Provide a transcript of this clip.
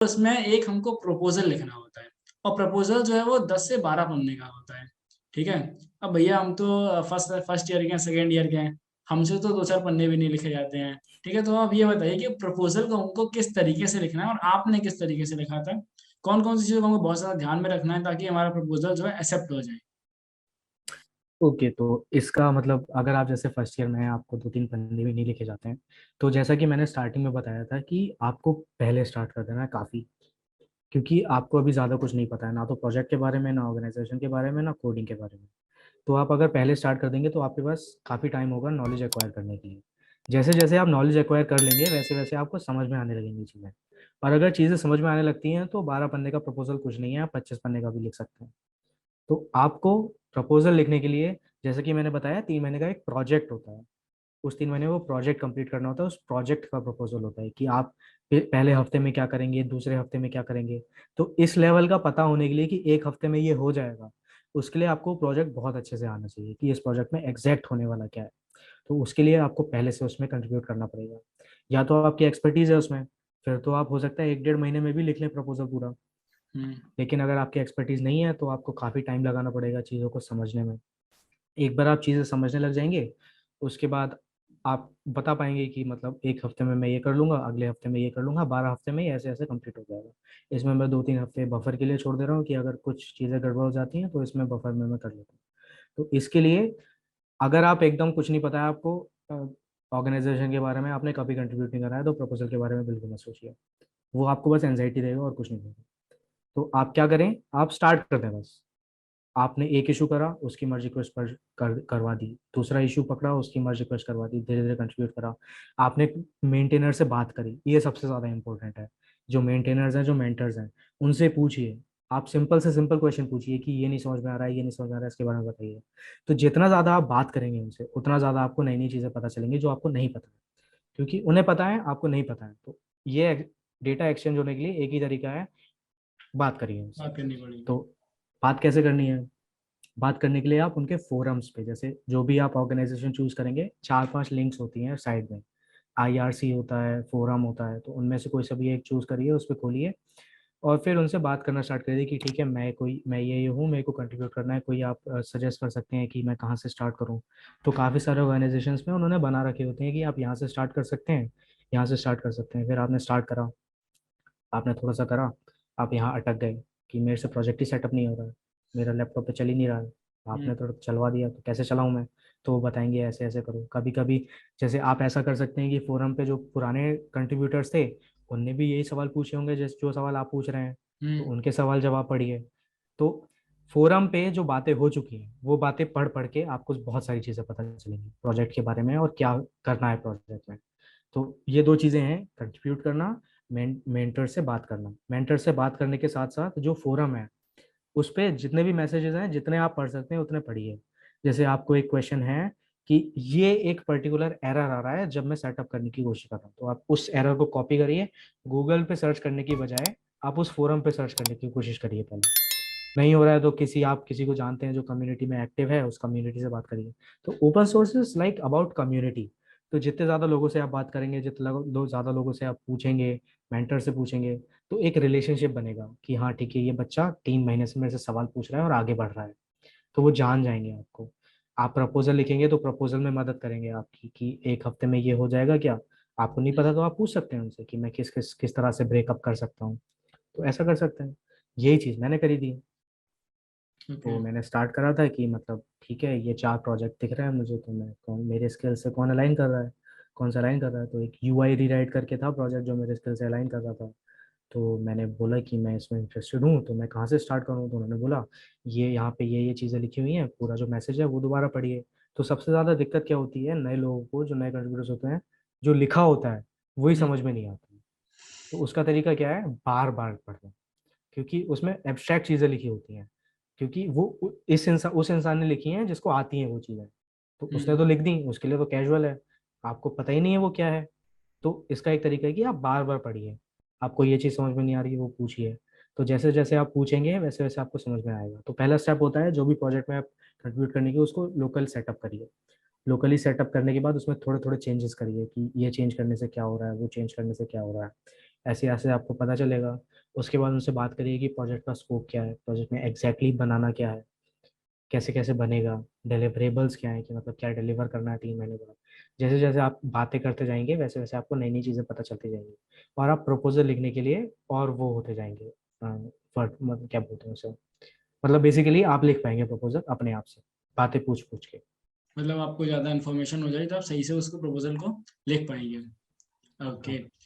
उसमें एक हमको प्रपोजल लिखना होता है और प्रपोजल जो है वो 10 से 12 पन्ने का होता है। ठीक है। अब भैया हम तो फर्स्ट ईयर के हैं, सेकेंड ईयर के हैं, हमसे तो दो चार पन्ने भी नहीं लिखे जाते हैं। ठीक है, तो आप ये बताइए कि प्रपोजल को हमको किस तरीके से लिखना है और आपने किस तरीके से लिखा था। कौन कौन सी चीज़ों को हमको बहुत ज़्यादा ध्यान में रखना है ताकि हमारा प्रपोजल जो है एक्सेप्ट हो जाए। ओके, तो इसका मतलब अगर आप जैसे फर्स्ट ईयर में हैं, आपको 2-3 पन्ने भी नहीं लिखे जाते हैं, तो जैसा कि मैंने स्टार्टिंग में बताया था कि आपको पहले स्टार्ट कर देना है काफ़ी। क्योंकि आपको अभी ज़्यादा कुछ नहीं पता है, ना तो प्रोजेक्ट के बारे में, ना ऑर्गेनाइजेशन के बारे में, ना कोडिंग के बारे में। तो आप अगर पहले स्टार्ट कर देंगे तो आपके पास काफ़ी टाइम होगा नॉलेज एक्वायर करने के लिए। जैसे जैसे आप नॉलेज एक्वायर कर लेंगे, वैसे वैसे आपको समझ में आने लगेंगी चीज़ें। और अगर चीज़ें समझ में आने लगती हैं तो 12 पन्ने का प्रपोजल कुछ नहीं है, आप 25 पन्ने का भी लिख सकते हैं। तो आपको प्रपोजल लिखने के लिए, जैसे कि मैंने बताया, 3 महीने का एक प्रोजेक्ट होता है। उस 3 महीने वो प्रोजेक्ट कंप्लीट करना होता है, उस प्रोजेक्ट का प्रपोजल होता है कि आप पहले हफ्ते में क्या करेंगे, दूसरे हफ्ते में क्या करेंगे। तो इस लेवल का पता होने के लिए कि एक हफ्ते में ये हो जाएगा, उसके लिए आपको प्रोजेक्ट बहुत अच्छे से आना चाहिए कि इस प्रोजेक्ट में एग्जैक्ट होने वाला क्या है। तो उसके लिए आपको पहले से उसमें कंट्रीब्यूट करना पड़ेगा। या तो आपकी एक्सपर्टीज है उसमें, फिर तो आप हो सकता है 1-1.5 महीने में भी लिख लें प्रपोजल पूरा। हम्म। लेकिन अगर आपकी एक्सपर्टीज नहीं है तो आपको काफ़ी टाइम लगाना पड़ेगा चीज़ों को समझने में। एक बार आप चीज़ें समझने लग जाएंगे, उसके बाद आप बता पाएंगे कि मतलब एक हफ्ते में मैं ये कर लूंगा, अगले हफ्ते में ये कर लूंगा, 12 हफ्ते में ये ऐसे ऐसे कंप्लीट हो जाएगा। इसमें मैं 2-3 हफ्ते बफर के लिए छोड़ दे रहा हूँ कि अगर कुछ चीज़ें गड़बड़ हो जाती हैं तो इसमें बफर में मैं कर लेता हूँ। तो इसके लिए, अगर आप एकदम कुछ नहीं पता है आपको ऑर्गेनाइजेशन के बारे में, आपने कभी कंट्रीब्यूट नहीं करा है, तो प्रपोजल के बारे में बिल्कुल मत सोचिए। वो आपको बस एंजाइटी देगा और कुछ नहीं देगा। तो आप क्या करें, आप स्टार्ट कर दें बस। आपने एक इशू करा, उसकी मर्ज रिक्वेस्ट करवा दी, दूसरा इशू पकड़ा, उसकी मर्ज रिक्वेस्ट करवा दी, धीरे धीरे कंट्रीब्यूट करा। आपने मेंटेनर से बात करी, ये सबसे ज़्यादा इंपॉर्टेंट है। जो मेंटेनर्स हैं, जो मेंटर्स हैं, उनसे पूछिए। आप सिंपल से सिंपल क्वेश्चन पूछिए कि ये नहीं समझ में आ रहा है, ये नहीं समझ में आ रहा है, इसके बारे में बताइए। तो जितना ज़्यादा आप बात करेंगे उनसे, उतना ज़्यादा आपको नई नई चीज़ें पता चलेंगी जो आपको नहीं पता है। क्योंकि उन्हें पता है, आपको नहीं पता है। तो ये डेटा एक्सचेंज होने के लिए एक ही तरीका है, बात करिए उनसे। बात करनी पड़ेगी। तो बात कैसे करनी है? बात करने के लिए आप उनके फोरम्स पे, जैसे जो भी आप ऑर्गेनाइजेशन चूज करेंगे, 4-5 लिंक्स होती हैं साइड में। आईआरसी होता है, फोरम होता है, तो उनमें से कोई सा भी एक चूज करिए, उस पर खोलिए और फिर उनसे बात करना स्टार्ट करिए कि ठीक है, मैं ये हूँ, मेरे को कंट्रीब्यूट करना है, कोई आप सजेस्ट कर सकते हैं कि मैं कहाँ से स्टार्ट करूँ। तो काफ़ी सारे ऑर्गेनाइजेशंस में उन्होंने बना रखे होते हैं कि आप यहाँ से स्टार्ट कर सकते हैं, यहाँ से स्टार्ट कर सकते हैं। फिर आपने स्टार्ट करा, आपने थोड़ा सा करा, आप यहाँ अटक गए कि मेरे से प्रोजेक्ट ही सेटअप नहीं हो रहा है, मेरा लैपटॉप पे चल ही नहीं रहा है। हम्म। आपने तो चलवा दिया, तो कैसे चलाऊँ मैं? तो वो बताएंगे ऐसे ऐसे करो। कभी कभी जैसे आप ऐसा कर सकते हैं कि फोरम पे जो पुराने कंट्रीब्यूटर्स थे, उनने भी यही सवाल पूछे होंगे जैसे जो सवाल आप पूछ रहे हैं, तो हम्म। उनके सवाल जवाब पढ़िए। तो फोरम पे जो बातें हो चुकी हैं, वो बातें पढ़ पढ़ के आपको बहुत सारी चीज़ें पता चलेंगी प्रोजेक्ट के बारे में और क्या करना है प्रोजेक्ट में। तो ये दो चीज़ें हैं, कंट्रीब्यूट करना, मेंटर से बात करना। मेंटर से बात करने के साथ साथ जो फोरम है, उस पे जितने भी मैसेजेस हैं, जितने आप पढ़ सकते हैं उतने पढ़िए। जैसे आपको एक क्वेश्चन है कि ये एक पर्टिकुलर एरर आ रहा है जब मैं सेटअप करने की कोशिश कर रहा हूँ, तो आप उस एरर को कॉपी करिए, गूगल पे सर्च करने की बजाय आप उस फोरम पे सर्च करने की कोशिश करिए पहले। नहीं हो रहा है तो आप किसी को जानते हैं जो कम्युनिटी में एक्टिव है, उस कम्युनिटी से बात करिए। तो open source is like about community. तो जितने ज़्यादा लोगों से आप बात करेंगे, जितने ज़्यादा लोगों से आप पूछेंगे, मेंटर से पूछेंगे, तो एक रिलेशनशिप बनेगा कि हाँ ठीक है, ये बच्चा 3 महीने से मेरे से सवाल पूछ रहा है और आगे बढ़ रहा है। तो वो जान जाएंगे आपको। आप प्रपोजल लिखेंगे तो प्रपोजल में मदद करेंगे आपकी कि एक हफ्ते में ये हो जाएगा क्या। आपको नहीं पता तो आप पूछ सकते हैं उनसे कि मैं किस तरह से ब्रेकअप कर सकता हूँ। तो ऐसा कर सकते हैं। यही चीज़ मैंने करी थी। ओके। तो मैंने स्टार्ट करा था कि मतलब ठीक है, ये 4 प्रोजेक्ट दिख रहे हैं मुझे, तो मैं कौन मेरे स्किल से कौन अलाइन कर रहा है, कौन सा अलाइन कर रहा है। तो एक यूआई रीराइट करके था प्रोजेक्ट जो मेरे स्किल से अलाइन कर रहा था। तो मैंने बोला कि मैं इसमें इंटरेस्टेड हूँ, तो मैं कहाँ से स्टार्ट करूँ। तो उन्होंने बोला ये यहाँ पे ये चीज़ें लिखी हुई हैं, पूरा जो मैसेज है वो दोबारा पढ़िए। तो सबसे ज़्यादा दिक्कत क्या होती है नए लोगों को, जो नए कंट्रीब्यूटर्स होते हैं, जो लिखा होता है वही हम्म। समझ में नहीं आता। तो उसका तरीका क्या है, बार बार पढ़ना। क्योंकि उसमें एब्स्ट्रैक्ट चीज़ें लिखी होती हैं, क्योंकि वो उस इंसान ने लिखी हैं जिसको आती हैं वो चीज़ें। तो उसने हम्म। तो लिख दी, उसके लिए तो कैजुअल है, आपको पता ही नहीं है वो क्या है। तो इसका एक तरीका है कि आप बार बार पढ़िए। आपको ये चीज़ समझ में नहीं आ रही है, वो पूछिए। तो जैसे जैसे आप पूछेंगे वैसे वैसे आपको समझ में आएगा। तो पहला स्टेप होता है जो भी प्रोजेक्ट में आप कंट्रीब्यूट करने की, उसको लोकल सेटअप करिए। लोकली सेटअप करने के बाद उसमें थोड़े थोड़े चेंजेस करिए कि ये चेंज करने से क्या हो रहा है, वो चेंज करने से क्या हो रहा है। ऐसे ऐसे आपको पता चलेगा। उसके बाद उनसे बात करिए कि प्रोजेक्ट का स्कोप क्या है, प्रोजेक्ट में एग्जैक्टली बनाना क्या है, कैसे कैसे बनेगा, डिलीवरेबल्स क्या है, कि मतलब क्या डिलीवर करना है 3 महीने बाद। जैसे जैसे आप बातें करते जाएंगे वैसे वैसे आपको नई नई चीज़ें पता चलती जाएंगी, और आप प्रपोजल लिखने के लिए और वो होते जाएंगे, मतलब क्या बोलते हैं उसे, मतलब बेसिकली आप लिख पाएंगे प्रपोजल अपने आप से, बातें पूछ पूछ के। मतलब आपको ज़्यादा इन्फॉर्मेशन हो जाए तो आप सही से उसको प्रपोजल को लिख पाएंगे। ओके। हाँ